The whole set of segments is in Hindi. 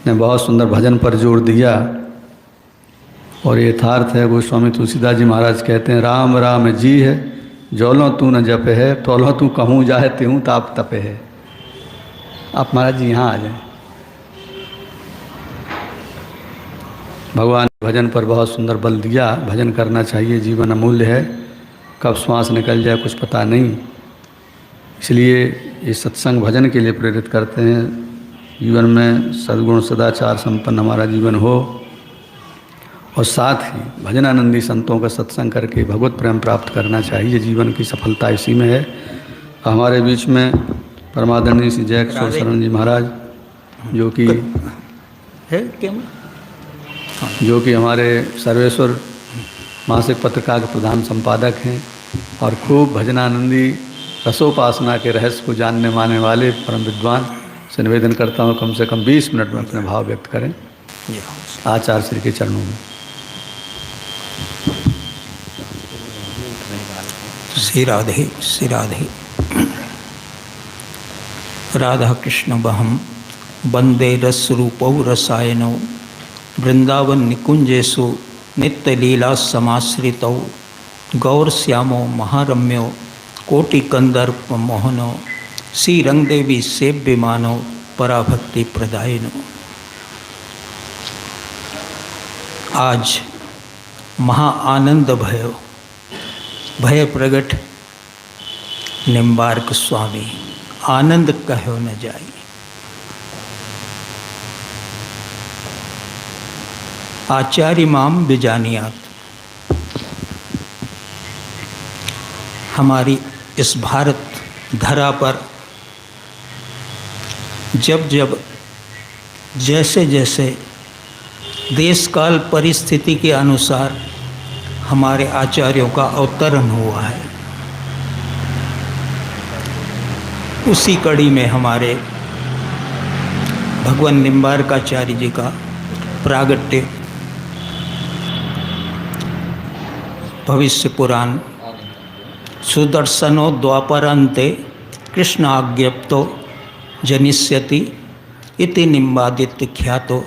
ने बहुत सुंदर भजन पर जोर दिया और ये यथार्थ है। गोस्वामी तुलसीदास जी महाराज कहते हैं, राम राम जी है जौलों तू न जपे है, तौलों तू कहूँ जाए त्यों ताप तपे है। आप महाराज जी यहाँ आ जाएं। भगवान ने भजन पर बहुत सुंदर बल दिया। भजन करना चाहिए, जीवन अमूल्य है, कब श्वास निकल जाए कुछ पता नहीं। इसलिए ये सत्संग भजन के लिए प्रेरित करते हैं। जीवन में सद्गुण सदाचार संपन्न हमारा जीवन हो और साथ ही भजनानंदी संतों का सत्संग करके भगवत प्रेम प्राप्त करना चाहिए। जीवन की सफलता इसी में है। हमारे बीच में परमादरणीय श्री जय किशोर शरण जी महाराज जो कि हमारे सर्वेश्वर मासिक पत्रिका के प्रधान संपादक हैं और खूब भजनानंदी रसोपासना के रहस्य को जानने मानने वाले परम विद्वान से निवेदन करता हूँ कम से कम 20 मिनट में अपने भाव व्यक्त करें आचार्य श्री के चरणों में। श्री राधे श्री राधे। राधा कृष्ण बहम वंदे रस रूपौ रसायनौ वृंदावन निकुंजेषु नित्य लीला समाश्रितौ गौर श्यामो महारम्यो कोटि कंदर्प मोहनो श्री रंगदेवी सेव्य मानो पराभक्ति प्रदायनो। आज महा आनंद भयो भय प्रगट निम्बार्क स्वामी, आनंद कहो न जाई। आचार्य माम बिजानियात। हमारी इस भारत धरा पर जब जब जैसे जैसे देश काल परिस्थिति के अनुसार हमारे आचार्यों का अवतरण हुआ है, उसी कड़ी में हमारे भगवान निम्बार्काचार्य जी का प्रागट्य भविष्य पुराण सुदर्शनो द्वापरान्ते कृष्ण आज्ञप्तो जनिष्यति इति निम्बादित्य ख्यातो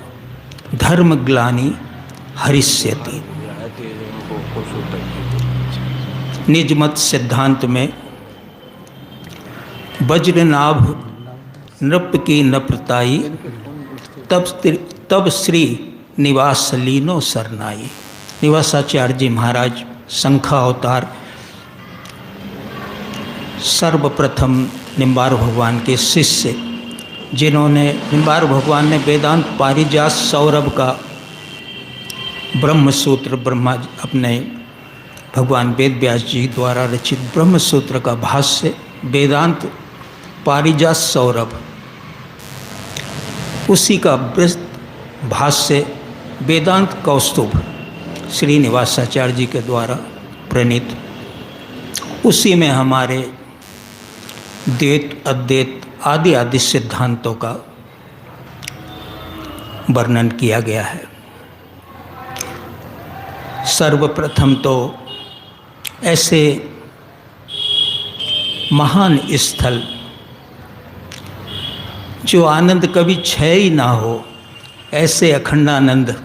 धर्मग्लानि हरिष्यति। निजमत सिद्धांत में वज्रनाभ नृप की नप्रताई तब श्री निवास लीनो सरनाई। निवासाचार्य जी महाराज शंखा अवतार सर्वप्रथम निम्बार भगवान के शिष्य, जिन्होंने निम्बार भगवान ने वेदांत पारिजात सौरभ का ब्रह्मसूत्र अपने भगवान वेद व्यास जी द्वारा रचित ब्रह्मसूत्र का भाष्य वेदांत पारिजात सौरभ, उसी का भाष्य वेदांत कौस्तुभ श्रीनिवासाचार्य जी के द्वारा प्रणीत, उसी में हमारे द्वैत अद्वैत आदि आदि सिद्धांतों का वर्णन किया गया है। सर्वप्रथम तो ऐसे महान स्थल जो आनंद कभी क्षय ही ना हो, ऐसे अखंडानंद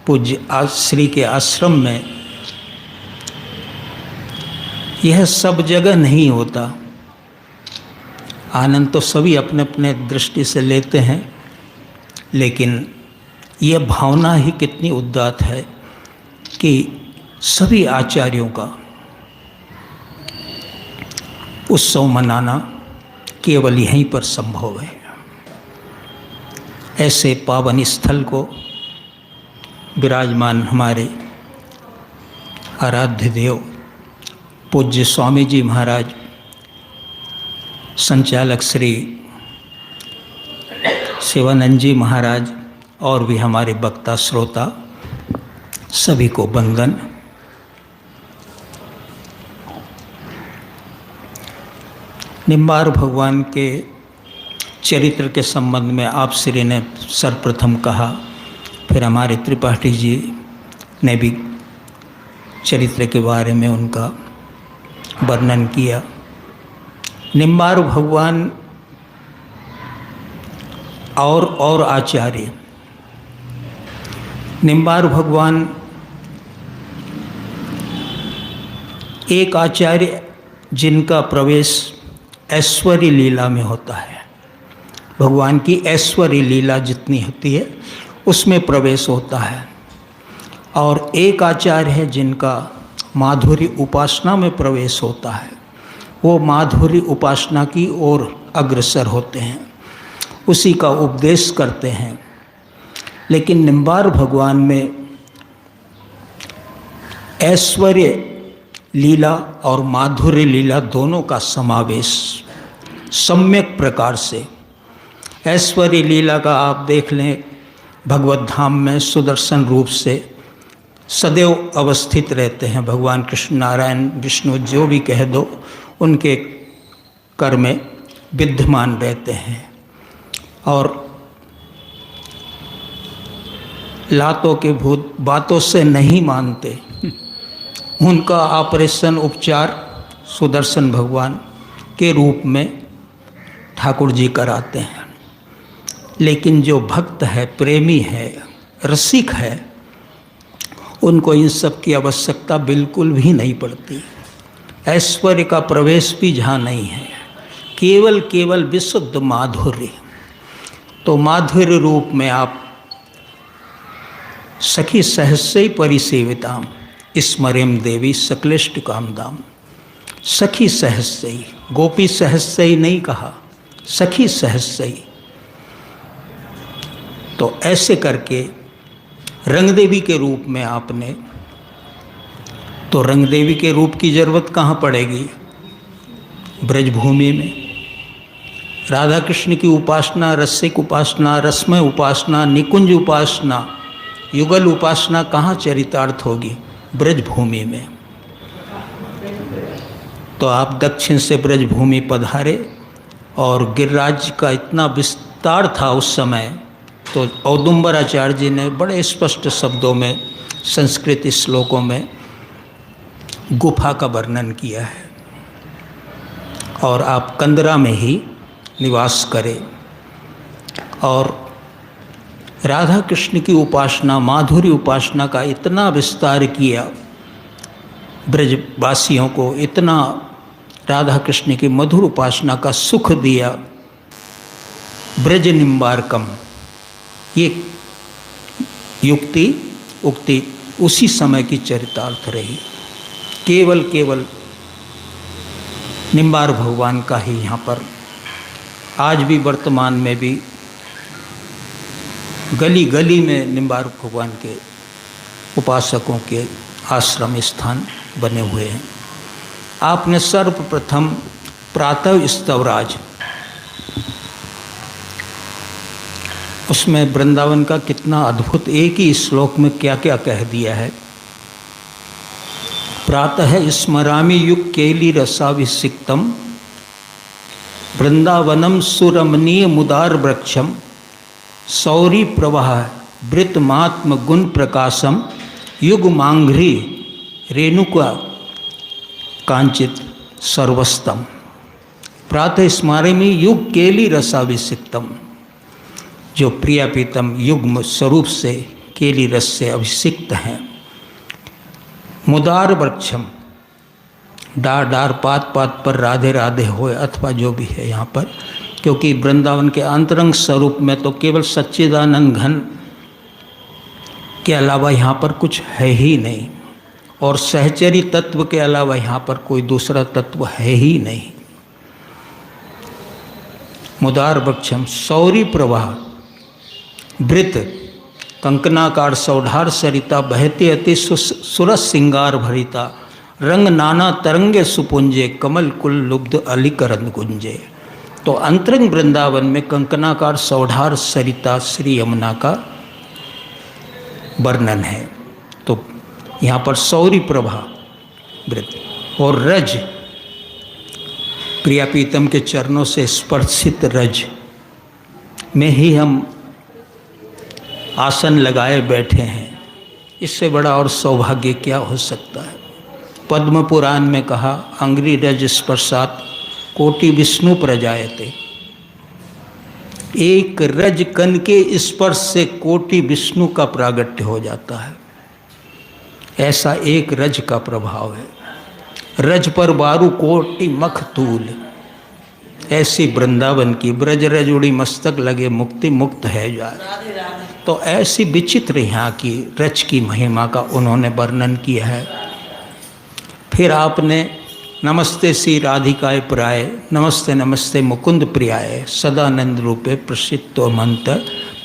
पूज्य श्री के आश्रम में यह सब जगह नहीं होता। आनंद तो सभी अपने अपने दृष्टि से लेते हैं, लेकिन यह भावना ही कितनी उदात्त है कि सभी आचार्यों का उत्सव मनाना केवल यहीं पर संभव है। ऐसे पावन स्थल को विराजमान हमारे आराध्य देव पूज्य स्वामी जी महाराज, संचालक श्री शिवानंद जी महाराज और भी हमारे वक्ता श्रोता सभी को वंदन। निम्बार भगवान के चरित्र के संबंध में आप श्री ने सर्वप्रथम कहा, फिर हमारे त्रिपाठी जी ने भी चरित्र के बारे में उनका वर्णन किया। निम्बार भगवान और आचार्य। निम्बार भगवान एक आचार्य जिनका प्रवेश ऐश्वर्य लीला में होता है, भगवान की ऐश्वर्य लीला जितनी होती है उसमें प्रवेश होता है, और एक आचार्य है जिनका माधुर्य उपासना में प्रवेश होता है, वो माधुर्य उपासना की ओर अग्रसर होते हैं, उसी का उपदेश करते हैं। लेकिन निम्बार भगवान में ऐश्वर्य लीला और माधुर्य लीला दोनों का समावेश सम्यक प्रकार से। ऐश्वर्य लीला का आप देख लें, भगवत धाम में सुदर्शन रूप से सदैव अवस्थित रहते हैं भगवान कृष्ण नारायण विष्णु, जो भी कह दो उनके कर में विद्यमान रहते हैं, और लातों के भूत बातों से नहीं मानते। उनका ऑपरेशन उपचार सुदर्शन भगवान के रूप में ठाकुर जी कराते हैं। लेकिन जो भक्त है, प्रेमी है, रसिक है, उनको इन सब की आवश्यकता बिल्कुल भी नहीं पड़ती। ऐश्वर्य का प्रवेश भी जहाँ नहीं है, केवल विशुद्ध माधुर्य। तो माधुर्य रूप में आप सखी सहस्यै परिसेविताम स्मरेम देवी सकलिष्ट कामदाम। सखी सहस्यै, गोपी सहस्यै नहीं कहा, सखी सहस्यै। तो ऐसे करके रंग देवी के रूप में आपने, तो रंग देवी के रूप की जरूरत कहाँ पड़ेगी? ब्रजभूमि में। राधा कृष्ण की उपासना, रसिक उपासना, रसमय उपासना, निकुंज उपासना, युगल उपासना कहाँ चरितार्थ होगी? ब्रजभूमि में। तो आप दक्षिण से ब्रजभूमि पधारे, और गिरिराज का इतना विस्तार था उस समय, तो औदुंबर आचार्य जी ने बड़े स्पष्ट शब्दों में संस्कृत श्लोकों में गुफा का वर्णन किया है। और आप कंदरा में ही निवास करें, और राधा कृष्ण की उपासना, माधुर्य उपासना का इतना विस्तार किया ब्रजवासियों को, इतना राधा कृष्ण की मधुर उपासना का सुख दिया। ब्रज निम्बारकम, ये युक्ति उक्ति उसी समय की चरितार्थ रही। केवल निम्बार भगवान का ही यहाँ पर आज भी वर्तमान में भी गली गली में निम्बार भगवान के उपासकों के आश्रम स्थान बने हुए हैं। आपने सर्वप्रथम प्रातः स्तवराज, उसमें वृंदावन का कितना अद्भुत, एक ही श्लोक में क्या क्या कह दिया है। प्रातः स्मरामि युग केली रसाभिषिक्तम वृंदावनम सुरमणीय मुदार वृक्षम सौरी प्रवाह वृतमात्म गुण प्रकाशम युग मांघ्री रेणुका कांचित सर्वस्तम। प्रातः स्मरामि युग केली रसाभिषिक्तम, जो प्रियापीतम युग्म स्वरूप से केली रस से अभिषिक्त हैं। मुदार वृक्षम, डार डार पात पात पर राधे राधे होए, अथवा जो भी है यहाँ पर, क्योंकि वृंदावन के अंतरंग स्वरूप में तो केवल सच्चिदानंद घन के अलावा यहाँ पर कुछ है ही नहीं, और सहचरी तत्व के अलावा यहाँ पर कोई दूसरा तत्व है ही नहीं। मुदार वृक्षम सौरी प्रवाह वृत कंकनाकार सौधार सरिता बहते अति सुरस सिंगार भरिता रंग नाना तरंगे सुपुंजे कमल कुल लुब्ध अलिकरन गुंजे। तो अंतरंग वृंदावन में कंकनाकार सौधार सरिता श्री यमुना का वर्णन है। तो यहाँ पर सौरी प्रभा वृत और रज, प्रियापीतम के चरणों से स्पर्शित रज में ही हम आसन लगाए बैठे हैं। इससे बड़ा और सौभाग्य क्या हो सकता है। पद्म पुराण में कहा, अंग्री रज स्पर्शात कोटि विष्णु प्रजायते। एक रज कण के स्पर्श से कोटि विष्णु का प्रागट्य हो जाता है। ऐसा एक रज का प्रभाव है। रज पर बारू कोटि मख तूल, ऐसी वृंदावन की ब्रज रज उड़ी मस्तक लगे मुक्ति मुक्त है जाए। तो ऐसी विचित्र यहाँ की रच की महिमा का उन्होंने वर्णन किया है। फिर आपने नमस्ते श्री राधिकाय प्राय, नमस्ते नमस्ते मुकुंद प्रियाय, सदानंद रूपे प्रसिद्धो मंत्र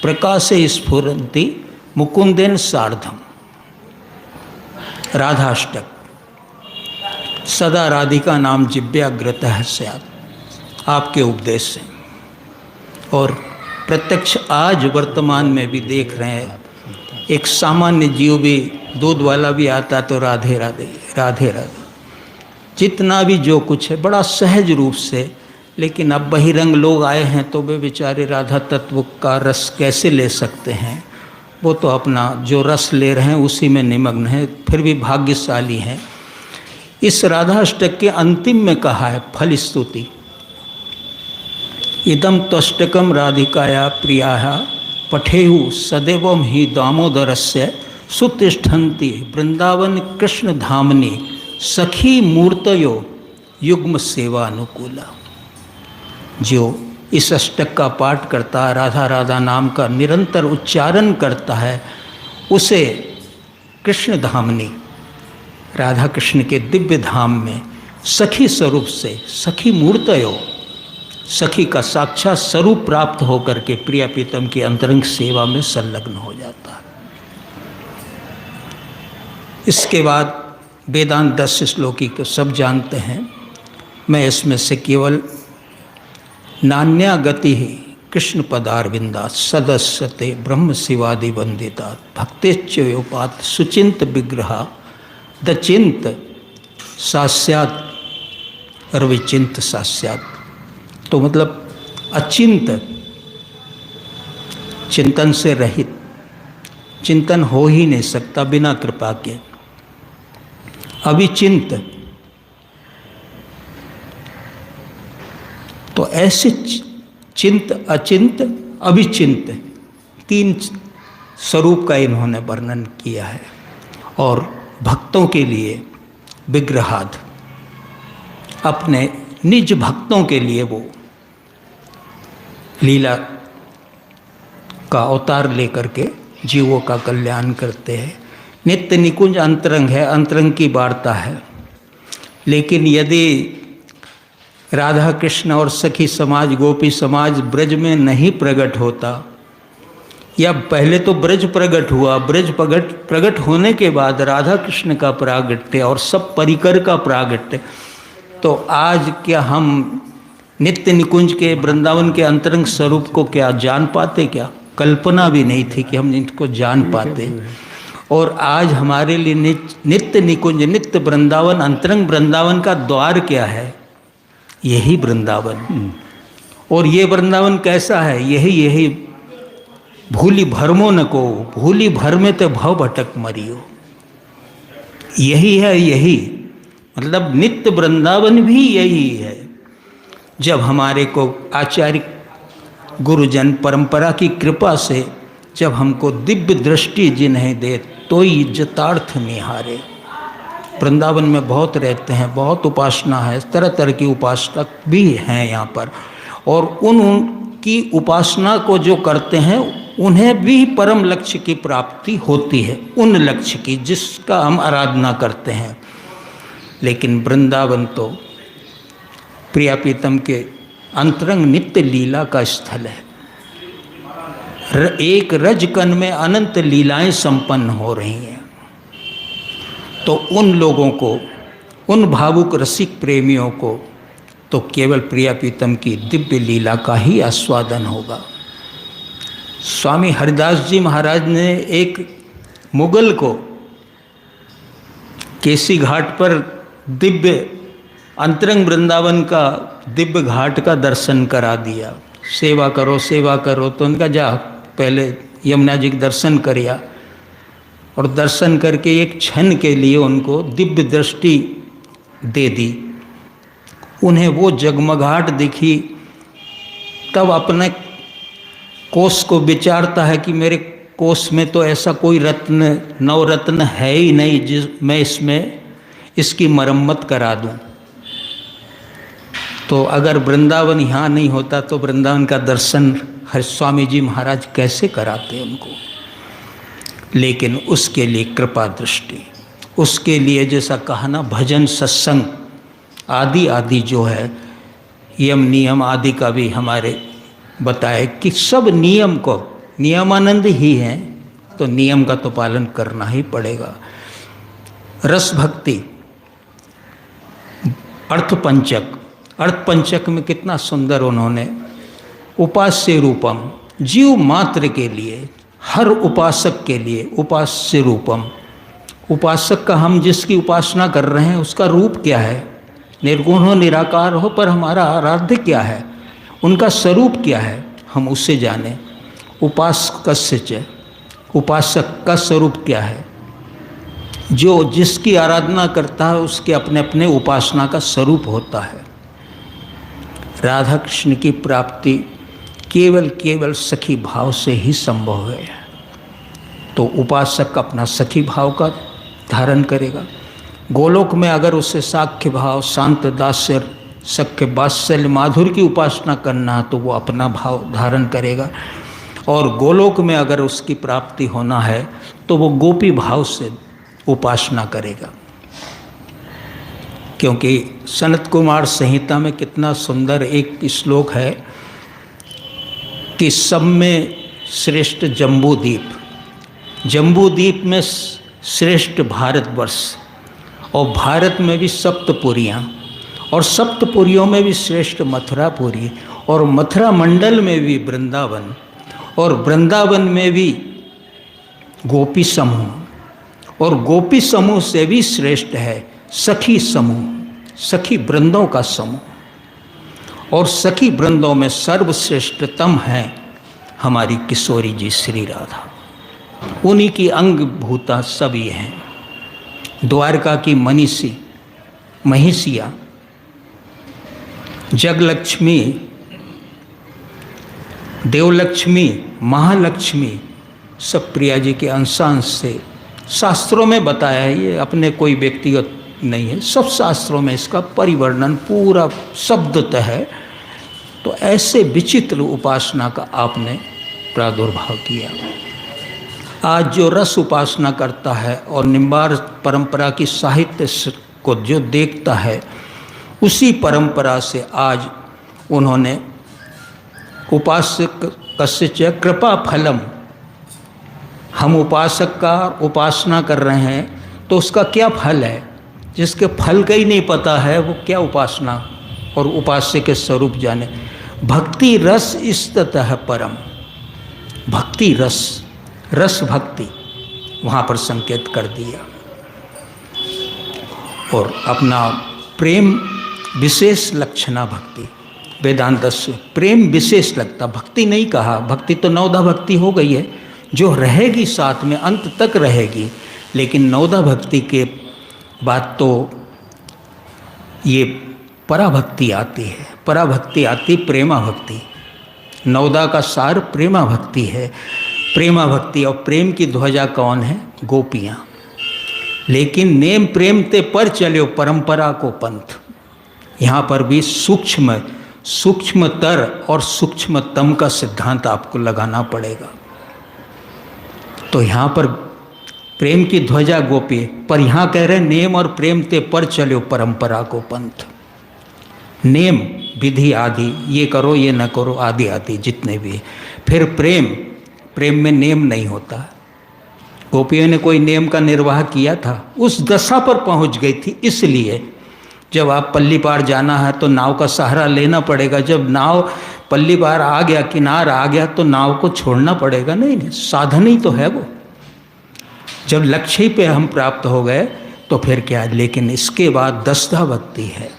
प्रकाशे स्फुरंति मुकुंदेन सार्धम। राधाष्टक। सदा राधिका नाम जिव्याग्रतः स्यात्, आपके उपदेश से। और प्रत्यक्ष आज वर्तमान में भी देख रहे हैं, एक सामान्य जीव भी, दूध वाला भी आता तो राधे राधे राधे राधे, जितना भी जो कुछ है बड़ा सहज रूप से। लेकिन अब बहिरंग लोग आए हैं तो वे बेचारे राधा तत्व का रस कैसे ले सकते हैं? वो तो अपना जो रस ले रहे हैं उसी में निमग्न है, फिर भी भाग्यशाली हैं। इस राधाष्टक के अंतिम में कहा है फल स्तुति, इदम त्वष्टकम राधिकाया प्रियाः पठेयु सदैवम ही दामोदरस्य सुतिष्ठन्ति वृंदावन कृष्ण धामनि सखी मूर्तयो युग्म सेवा अनुकूला। जो इस अष्टक का पाठ करता है, राधा राधा नाम का निरंतर उच्चारण करता है, उसे कृष्ण धामनी, राधा कृष्ण के दिव्य धाम में सखी स्वरूप से, सखी मूर्तयो, सखी का साक्षात स्वरूप प्राप्त होकर के प्रिया प्रीतम की अंतरंग सेवा में संलग्न हो जाता है। इसके बाद वेदांत 10 श्लोकी को सब जानते हैं। मैं इसमें से केवल नान्या गति ही कृष्ण पदारविंदा सदस्यते ब्रह्म शिवादि वंदिता भक्तेच्योपात सुचिंत विग्रहा द चिंत सास्यात और विचिंत सास्यात। तो मतलब अचिंत, चिंतन से रहित, चिंतन हो ही नहीं सकता बिना कृपा के। अविचिंत, तो ऐसे चिंत, अचिंत, अविचिंत, 3 स्वरूप का इन्होंने वर्णन किया है। और भक्तों के लिए विग्रहाद, अपने निज भक्तों के लिए वो लीला का अवतार लेकर के जीवों का कल्याण करते हैं। नित्य निकुंज अंतरंग है, अंतरंग की वार्ता है। लेकिन यदि राधा कृष्ण और सखी समाज, गोपी समाज ब्रज में नहीं प्रकट होता, या पहले तो ब्रज प्रकट हुआ, ब्रज प्रकट होने के बाद राधा कृष्ण का प्रागट्य और सब परिकर का प्रागट्य, तो आज क्या हम नित्य निकुंज के वृंदावन के अंतरंग स्वरूप को क्या जान पाते? क्या कल्पना भी नहीं थी कि हम इनको जान पाते। और आज हमारे लिए नित्य निकुंज, नित्य वृंदावन, अंतरंग वृंदावन का द्वार क्या है? यही वृंदावन। और ये वृंदावन कैसा है? यही भूली भरमो न को, भूली भर में तो भव भटक मरियो। यही है, यही मतलब नित्य वृंदावन भी यही है। जब हमारे को आचार्य गुरुजन परंपरा की कृपा से जब हमको दिव्य दृष्टि जिन्हें दे तो ही इज्जतार्थ निहारे। वृंदावन में बहुत रहते हैं, बहुत उपासना है, तरह तरह की उपासक भी हैं यहाँ पर। और उनकी उपासना को जो करते हैं उन्हें भी परम लक्ष्य की प्राप्ति होती है, उन लक्ष्य की जिसका हम आराधना करते हैं। लेकिन वृंदावन तो प्रिया प्रीतम के अंतरंग नित्य लीला का स्थल है। एक रजकन में अनंत लीलाएं संपन्न हो रही हैं। तो उन लोगों को, उन भावुक रसिक प्रेमियों को तो केवल प्रिया प्रीतम की दिव्य लीला का ही आस्वादन होगा। स्वामी हरिदास जी महाराज ने एक मुगल को केसी घाट पर दिव्य अंतरंग वृंदावन का दिव्य घाट का दर्शन करा दिया। सेवा करो, सेवा करो। तो उनका जा पहले यमुना जी के दर्शन करिया, और दर्शन करके एक क्षण के लिए उनको दिव्य दृष्टि दे दी। उन्हें वो जगमगाहट दिखी, तब अपने कोष को विचारता है कि मेरे कोष में तो ऐसा कोई रत्न नवरत्न है ही नहीं जिस मैं इसमें इसकी मरम्मत करा दूं। तो अगर वृंदावन यहाँ नहीं होता तो वृंदावन का दर्शन हर स्वामी जी महाराज कैसे कराते उनको। लेकिन उसके लिए कृपा दृष्टि, उसके लिए जैसा कहा ना भजन सत्संग आदि आदि जो है यम नियम आदि का भी हमारे बताए कि सब नियम को नियमानंद ही हैं, तो नियम का तो पालन करना ही पड़ेगा। रस भक्ति, अर्थ पंचक में कितना सुंदर उन्होंने उपास्य रूपम, जीव मात्र के लिए, हर उपासक के लिए उपास्य रूपम, उपासक का हम जिसकी उपासना कर रहे हैं उसका रूप क्या है, निर्गुण हो निराकार हो, पर हमारा आराध्य क्या है, उनका स्वरूप क्या है, हम उसे जाने। उपासक उपासक का स्वरूप क्या है, जो जिसकी आराधना करता है उसके अपने अपने उपासना का स्वरूप होता है। राधा कृष्ण की प्राप्ति केवल सखी भाव से ही संभव है। तो उपासक अपना सखी भाव का धारण करेगा। गोलोक में अगर उसे साख्य भाव, शांत दास्य, सख्य वात्सल्य माधुर्य की उपासना करना तो वो अपना भाव धारण करेगा। और गोलोक में अगर उसकी प्राप्ति होना है तो वो गोपी भाव से उपासना करेगा। क्योंकि सनत कुमार संहिता में कितना सुंदर एक श्लोक है कि सब में श्रेष्ठ जम्बूद्वीप, जम्बूद्वीप में श्रेष्ठ भारतवर्ष, और भारत में भी सप्तपुरियाँ, और सप्तपुरियों में भी श्रेष्ठ मथुरापुरी, और मथुरा मंडल में भी वृंदावन, और वृंदावन में भी गोपी समूह, और गोपी समूह से भी श्रेष्ठ है सखी समूह, सखी वृंदों का समूह। और सखी वृंदों में सर्वश्रेष्ठतम है हमारी किशोरी जी श्री राधा। उन्हीं की अंग भूता सब ये हैं। द्वारका की मनीषी महिषिया, जगलक्ष्मी, देवलक्ष्मी, महालक्ष्मी सब प्रिया जी के अंशांश से शास्त्रों में बताया है। ये अपने कोई व्यक्तिगत नहीं है, सब शास्त्रों में इसका परिवर्णन पूरा शब्दतः है। तो ऐसे विचित्र उपासना का आपने प्रादुर्भाव किया। आज जो रस उपासना करता है और निम्बार परंपरा की साहित्य को जो देखता है, उसी परंपरा से आज उन्होंने उपासक कस्य कृपा फलम, हम उपासक का उपासना कर रहे हैं तो उसका क्या फल है, जिसके फल का ही नहीं पता है वो क्या उपासना और उपास्य के स्वरूप जाने। भक्ति रस इस्ततः परम, भक्ति रस, रस भक्ति वहाँ पर संकेत कर दिया। और अपना प्रेम विशेष लक्षणा भक्ति, वेदांत से प्रेम विशेष लगता, भक्ति नहीं कहा। भक्ति तो नवधा भक्ति हो गई है जो रहेगी साथ में, अंत तक रहेगी। लेकिन नवधा भक्ति के बाद तो ये पराभक्ति आती है, पराभक्ति आती प्रेमा भक्ति। नवदा का सार प्रेमा भक्ति है, प्रेमा भक्ति। और प्रेम की ध्वजा कौन है? गोपियाँ। लेकिन नेम प्रेम ते पर चलो परंपरा को पंथ। यहाँ पर भी सूक्ष्मतर और सूक्ष्मतम का सिद्धांत आपको लगाना पड़ेगा। तो यहाँ पर प्रेम की ध्वजा गोपी, पर यहाँ कह रहे नेम और प्रेम ते पर चलो परंपरा को पंथ। नेम विधि आदि, ये करो ये न करो आदि आदि जितने भी। फिर प्रेम, प्रेम में नेम नहीं होता। गोपियों ने कोई नेम का निर्वाह किया था? उस दशा पर पहुँच गई थी। इसलिए जब आप पल्ली पार जाना है तो नाव का सहारा लेना पड़ेगा। जब नाव पल्ली पार आ गया, किनार आ गया, तो नाव को छोड़ना पड़ेगा। नहीं, साधन ही तो है वो। जब लक्ष्य पे हम प्राप्त हो गए तो फिर क्या। लेकिन इसके बाद दसधा भक्ति है,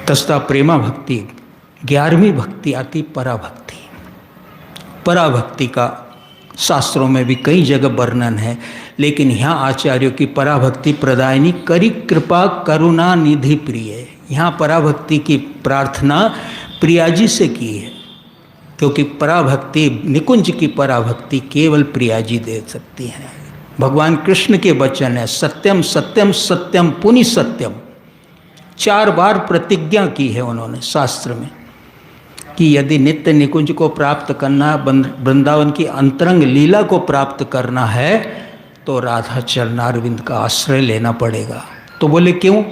दसधा प्रेमा भक्ति। 11वीं भक्ति आती पराभक्ति। पराभक्ति का शास्त्रों में भी कई जगह वर्णन है, लेकिन यहाँ आचार्यों की पराभक्ति प्रदायनी करी कृपा करुणा निधि प्रिय। यहाँ पराभक्ति की प्रार्थना प्रिया जी से की है क्योंकि पराभक्ति, निकुंज की पराभक्ति केवल प्रिया जी दे सकती हैं। भगवान कृष्ण के वचन है, सत्यम सत्यम सत्यम पुनि सत्यम। 4 बार प्रतिज्ञा की है उन्होंने शास्त्र में कि यदि नित्य निकुंज को प्राप्त करना, वृंदावन की अंतरंग लीला को प्राप्त करना है तो राधा चरणारविंद का आश्रय लेना पड़ेगा। तो बोले क्यों?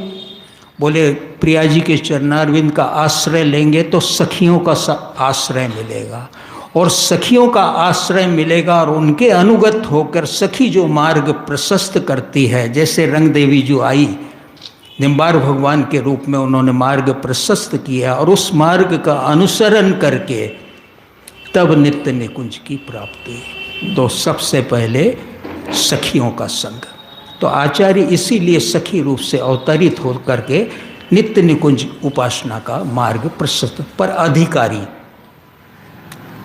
बोले प्रिया जी के चरणारविंद का आश्रय लेंगे तो सखियों का आश्रय मिलेगा, और सखियों का आश्रय मिलेगा और उनके अनुगत होकर सखी जो मार्ग प्रशस्त करती है, जैसे रंग देवी जो आई निम्बार भगवान के रूप में, उन्होंने मार्ग प्रशस्त किया और उस मार्ग का अनुसरण करके तब नित्य निकुंज की प्राप्ति। तो सबसे पहले सखियों का संग। तो आचार्य इसीलिए सखी रूप से अवतरित हो करके नित्य निकुंज उपासना का मार्ग प्रशस्त पर अधिकारी।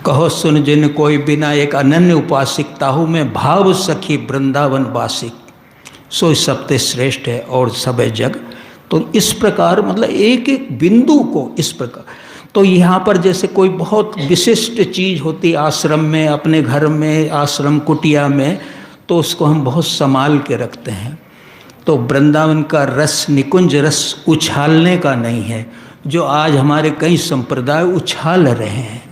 कहो सुन जिन कोई बिना एक अनन्य उपासिक, ताहू में भाव सखी वृंदावन वासिक, सो सबते श्रेष्ठ है और सबे जग। तो इस प्रकार मतलब एक एक बिंदु को इस प्रकार। तो यहाँ पर जैसे कोई बहुत विशिष्ट चीज होती आश्रम में, अपने घर में, आश्रम कुटिया में, तो उसको हम बहुत संभाल के रखते हैं। तो वृंदावन का रस, निकुंज रस उछालने का नहीं है, जो आज हमारे कई संप्रदाय उछाल रहे हैं,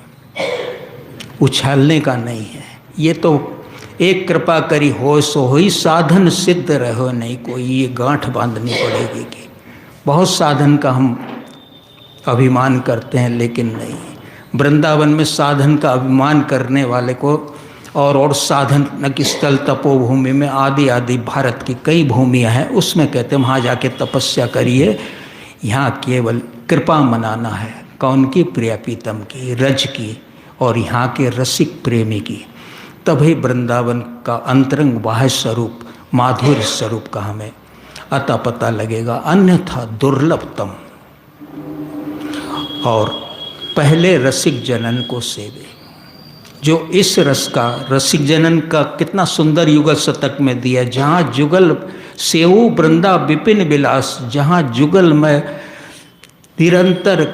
उछालने का नहीं है। ये तो एक कृपा करी हो सो होई, साधन सिद्ध रहो नहीं कोई, ये गांठ बांधनी पड़ेगी कि बहुत साधन का हम अभिमान करते हैं, लेकिन नहीं। वृंदावन में साधन का अभिमान करने वाले को और साधन की स्थल तपोभूमि में आदि आदि भारत की कई भूमियाँ हैं, उसमें कहते हैं वहाँ जाके तपस्या करिए। यहाँ केवल कृपा मनाना है, कौन की? प्रिया प्रीतम की, रज की, और यहाँ के रसिक प्रेमी की। तभी वृंदावन का अंतरंग बाह्य स्वरूप, माधुर्य स्वरूप का हमें अता पता लगेगा, अन्यथा दुर्लभतम। और पहले रसिक जनन को सेवे, जो इस रस का, रसिक जनन का कितना सुंदर युगल शतक में दिया, जहाँ जुगल सेऊ वृंदा विपिन विलास, जहाँ जुगल में निरंतर,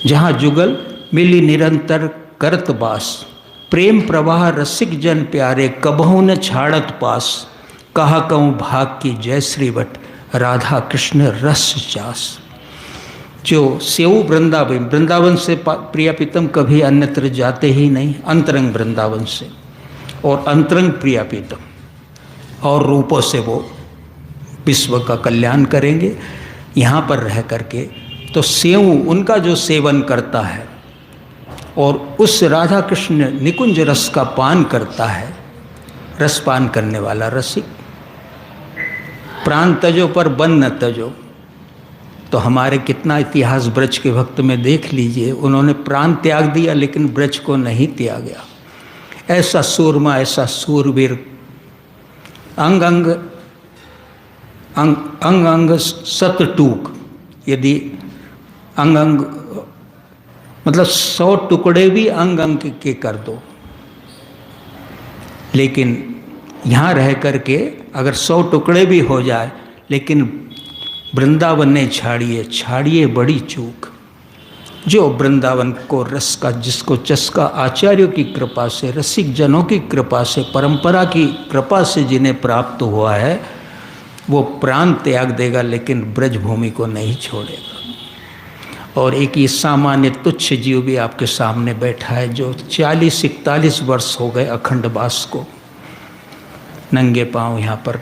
जहाँ जुगल मिली निरंतर करत बास, प्रेम प्रवाह रसिक जन प्यारे, कबहू न छाड़त पास, कहा कहूँ भाग की जय श्रीवट, राधा कृष्ण रस जास। जो सेऊ वृंदावन, वृंदावन से प्रिया प्रीतम कभी अन्यत्र जाते ही नहीं, अंतरंग वृंदावन से, और अंतरंग प्रिया प्रीतम, और रूपों से वो विश्व का कल्याण करेंगे यहाँ पर रह करके। तो सेऊ उनका जो सेवन करता है और उस राधा कृष्ण निकुंज रस का पान करता है, रस पान करने वाला रसिक। प्राण तजो पर बन न तजो, तो हमारे कितना इतिहास ब्रज के भक्त में देख लीजिए, उन्होंने प्राण त्याग दिया लेकिन ब्रज को नहीं त्यागा। ऐसा सूरमा, ऐसा सूरवीर, अंग अंग अंग अंग अंग सतटूक, यदि अंग अंग मतलब 100 टुकड़े भी अंग अंग के कर दो, लेकिन यहाँ रह करके अगर 100 टुकड़े भी हो जाए, लेकिन वृंदावन ने छाड़िए, छाड़िए बड़ी चूक। जो वृंदावन को रस का, जिसको चस्का आचार्यों की कृपा से, रसिक जनों की कृपा से, परंपरा की कृपा से जिन्हें प्राप्त हुआ है, वो प्राण त्याग देगा लेकिन ब्रजभूमि को नहीं छोड़ेगा। और एक ये सामान्य तुच्छ जीव भी आपके सामने बैठा है, जो 40-41 वर्ष हो गए अखंडवास को, नंगे पांव यहाँ पर।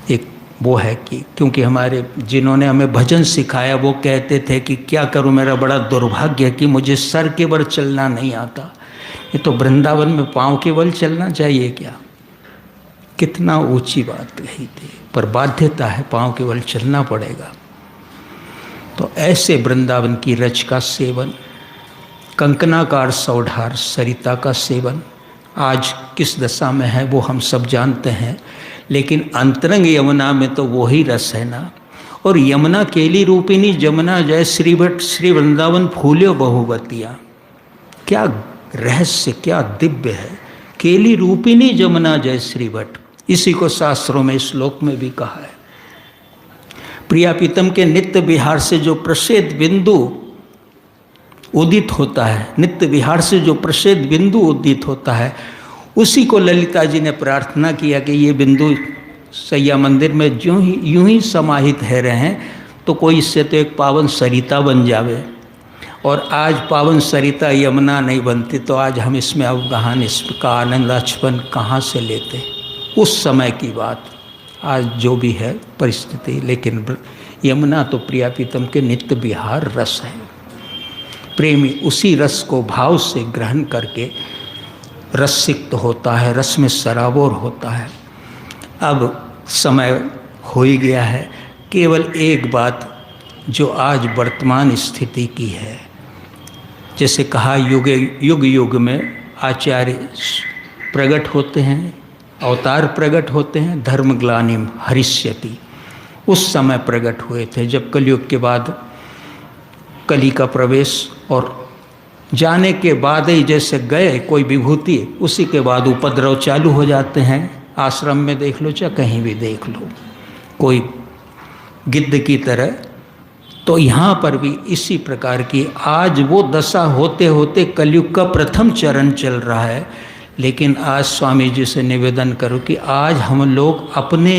एक वो है कि क्योंकि हमारे जिन्होंने हमें भजन सिखाया वो कहते थे कि क्या करूं, मेरा बड़ा दुर्भाग्य है कि मुझे सर के बल चलना नहीं आता। ये तो वृंदावन में पांव के बल चलना चाहिए क्या? कितना ऊंची बात कही थी, पर बाध्यता है, पांव के बल चलना पड़ेगा। तो ऐसे वृंदावन की रच का सेवन, कंकनाकार सौढ़ार सरिता का सेवन आज किस दशा में है वो हम सब जानते हैं, लेकिन अंतरंग यमुना में तो वो ही रस है ना। और यमुना केली रूपिणी जमुना जय श्रीवट, श्री वृंदावन फूल्यो बहुवतिया। क्या रहस्य, क्या दिव्य है। केली रूपिणी जमुना जय श्रीवट, इसी को शास्त्रों में श्लोक में भी कहा है। प्रिया प्रीतम के नित्य विहार से जो प्रसिद्ध बिंदु उदित होता है, नित्य विहार से जो प्रसिद्ध बिंदु उदित होता है, उसी को ललिता जी ने प्रार्थना किया कि ये बिंदु सैया मंदिर में यूं ही समाहित है रहे तो कोई इससे तो एक पावन सरिता बन जावे। और आज पावन सरिता यमुना नहीं बनती तो आज हम इसमें अवगाहन, इसका आनंद आचमन कहाँ से लेते। उस समय की बात, आज जो भी है परिस्थिति, लेकिन यमुना तो प्रिया प्रीतम के नित्य विहार रस है। प्रेमी उसी रस को भाव से ग्रहण करके रसिक्त होता है, रस में सराबोर होता है। अब समय हो ही गया है, केवल एक बात जो आज वर्तमान स्थिति की है, जैसे कहा युग युग में आचार्य प्रकट होते हैं, अवतार प्रकट होते हैं, धर्म ग्लानिम हरिष्यति। उस समय प्रकट हुए थे जब कलयुग के बाद कली का प्रवेश, और जाने के बाद ही जैसे गए कोई विभूति, उसी के बाद उपद्रव चालू हो जाते हैं। आश्रम में देख लो चाहे कहीं भी देख लो, कोई गिद्ध की तरह। तो यहाँ पर भी इसी प्रकार की आज वो दशा होते होते कलयुग का प्रथम चरण चल रहा है। लेकिन आज स्वामी जी से निवेदन करो कि आज हम लोग अपने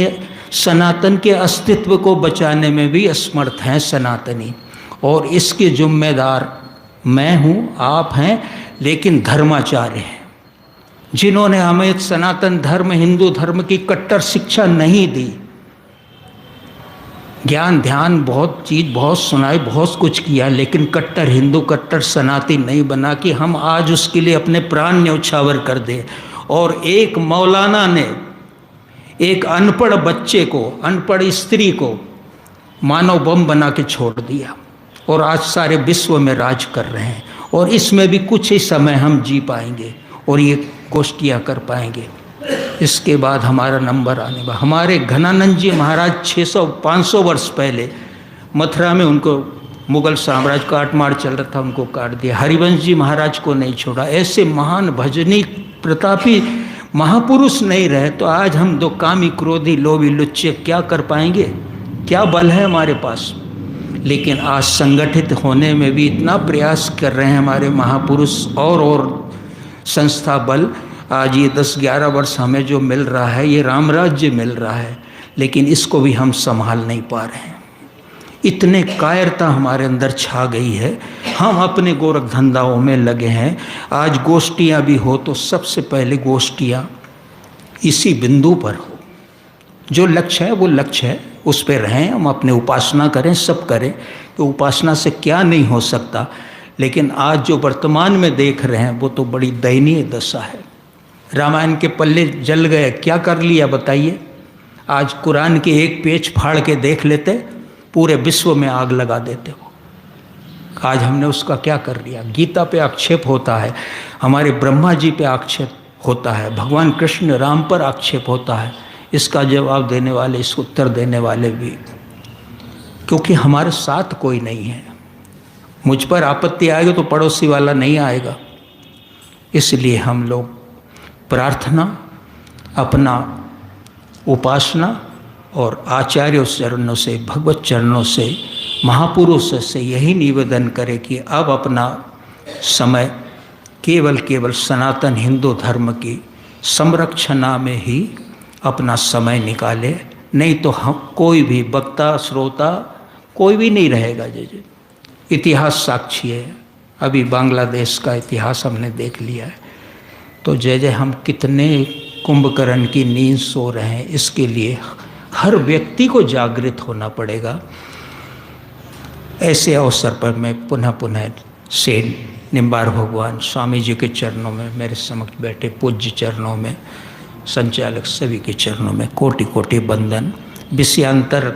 सनातन के अस्तित्व को बचाने में भी असमर्थ हैं सनातनी, और इसके जिम्मेदार मैं हूँ, आप हैं, लेकिन धर्माचार्य हैं जिन्होंने हमें सनातन धर्म, हिंदू धर्म की कट्टर शिक्षा नहीं दी। ज्ञान ध्यान बहुत चीज़ बहुत सुनाई, बहुत कुछ किया, लेकिन कट्टर हिंदू, कट्टर सनातनी नहीं बना कि हम आज उसके लिए अपने प्राण न्यौछावर कर दें। और एक मौलाना ने एक अनपढ़ बच्चे को, अनपढ़ स्त्री को मानव बम बना के छोड़ दिया, और आज सारे विश्व में राज कर रहे हैं। और इसमें भी कुछ ही समय हम जी पाएंगे और ये गोष्ठियाँ कर पाएंगे। इसके बाद हमारा नंबर आने वाला। हमारे घनानंद जी महाराज 600-500 वर्ष पहले मथुरा में उनको मुगल साम्राज्य काटमार चल रहा था, उनको काट दिया। हरिवंश जी महाराज को नहीं छोड़ा। ऐसे महान भजनी प्रतापी महापुरुष नहीं रहे तो आज हम दो कामी क्रोधी लोभी लुच्चे क्या कर पाएंगे? क्या बल है हमारे पास? लेकिन आज संगठित होने में भी इतना प्रयास कर रहे हैं हमारे महापुरुष और संस्था बल। आज ये 10-11 वर्ष हमें जो मिल रहा है, ये राम राज्य मिल रहा है, लेकिन इसको भी हम संभाल नहीं पा रहे हैं। इतने कायरता हमारे अंदर छा गई है, हम अपने गोरख धंधाओं में लगे हैं। आज गोष्ठियाँ भी हो तो सबसे पहले गोष्ठियाँ इसी बिंदु पर हो। जो लक्ष्य है वो लक्ष्य है, उस पर रहें, हम अपने उपासना करें, सब करें। तो उपासना से क्या नहीं हो सकता। लेकिन आज जो वर्तमान में देख रहे हैं वो तो बड़ी दयनीय दशा है। रामायण के पल्ले जल गए, क्या कर लिया बताइए? आज कुरान के एक पेज फाड़ के देख लेते, पूरे विश्व में आग लगा देते हो। आज हमने उसका क्या कर लिया? गीता पे आक्षेप होता है, हमारे ब्रह्मा जी पे आक्षेप होता है, भगवान कृष्ण राम पर आक्षेप होता है। इसका जवाब देने वाले, इसको उत्तर देने वाले भी, क्योंकि हमारे साथ कोई नहीं है। मुझ पर आपत्ति आएगी तो पड़ोसी वाला नहीं आएगा। इसलिए हम लोग प्रार्थना, अपना उपासना और आचार्यों चरणों से, भगवत चरणों से, महापुरुषों से यही निवेदन करें कि अब अपना समय केवल सनातन हिंदू धर्म की संरक्षणा में ही अपना समय निकाले। नहीं तो हम कोई भी वक्ता श्रोता कोई भी नहीं रहेगा। जैसे इतिहास साक्षी है, अभी बांग्लादेश का इतिहास हमने देख लिया है। तो जय हम कितने कुंभकर्ण की नींद सो रहे हैं, इसके लिए हर व्यक्ति को जागृत होना पड़ेगा। ऐसे अवसर पर मैं पुनः से निम्बार भगवान स्वामी जी के चरणों में, मेरे समक्ष बैठे पूज्य चरणों में, संचालक सभी के चरणों में कोटि कोटि वंदन। विषयांतर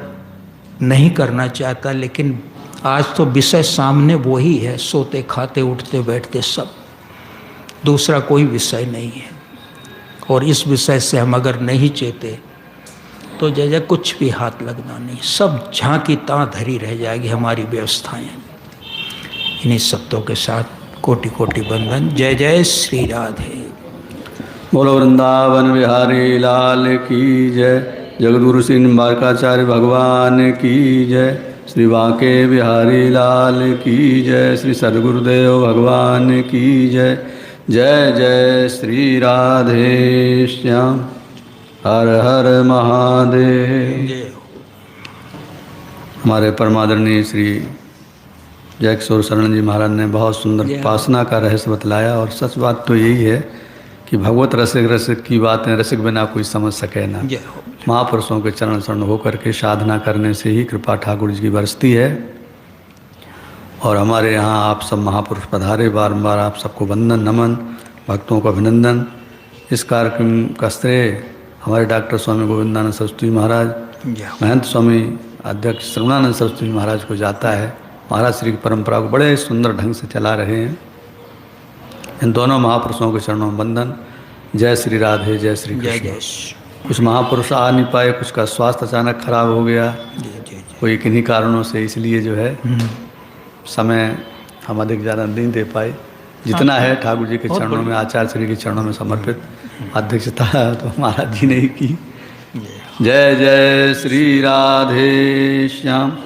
नहीं करना चाहता, लेकिन आज तो विषय सामने वही है, सोते खाते उठते बैठते सब, दूसरा कोई विषय नहीं है। और इस विषय से हम अगर नहीं चेते तो जैसे कुछ भी हाथ लगना नहीं, सब झांकी तां धरी रह जाएगी हमारी व्यवस्थाएं। इन्हीं शब्दों के साथ कोटि कोटि वंदन। जय जय श्री राधे। बोलो वृंदावन बिहारी लाल की जय। जगद्गुरु श्री निम्बारकाचार्य भगवान की जय। श्री बांके बिहारी लाल की जय। श्री सद्गुरुदेव भगवान की जय। जय जय श्री राधे श्याम। हर हर महादेव। हमारे परमादरणीय श्री जय किशोर शरण जी महाराज ने बहुत सुंदर उपासना का रहस्य बतलाया। और सच बात तो यही है कि भगवत रसिक रसिक की बातें रसिक बिना कोई समझ सके ना। महापुरुषों के चरण शरण होकर के साधना करने से ही कृपा ठाकुर जी की बरसती है। और हमारे यहाँ आप सब महापुरुष पधारे, बारंबार आप सबको वंदन नमन, भक्तों को अभिनंदन। इस कार्यक्रम का श्रेय हमारे डॉक्टर स्वामी गोविंदानंद सरस्वती महाराज, महंत स्वामी अध्यक्ष श्रवणानंद सरस्वती महाराज को जाता है। महाराज श्री की परंपरा को बड़े सुंदर ढंग से चला रहे हैं। इन दोनों महापुरुषों के चरणों में वंदन। जय श्री राधे, जय श्री कृष्ण। कुछ महापुरुष आ नहीं पाए, कुछ का स्वास्थ्य अचानक खराब हो गया, कोई किन्हीं कारणों से, इसलिए जो है समय हम अधिक ज़्यादा नहीं दे पाए। जितना है ठाकुर जी के चरणों में, आचार्य श्री के चरणों में समर्पित अध्यक्षता तो महाराज जी ने ही की। जय जय श्री राधे श्याम।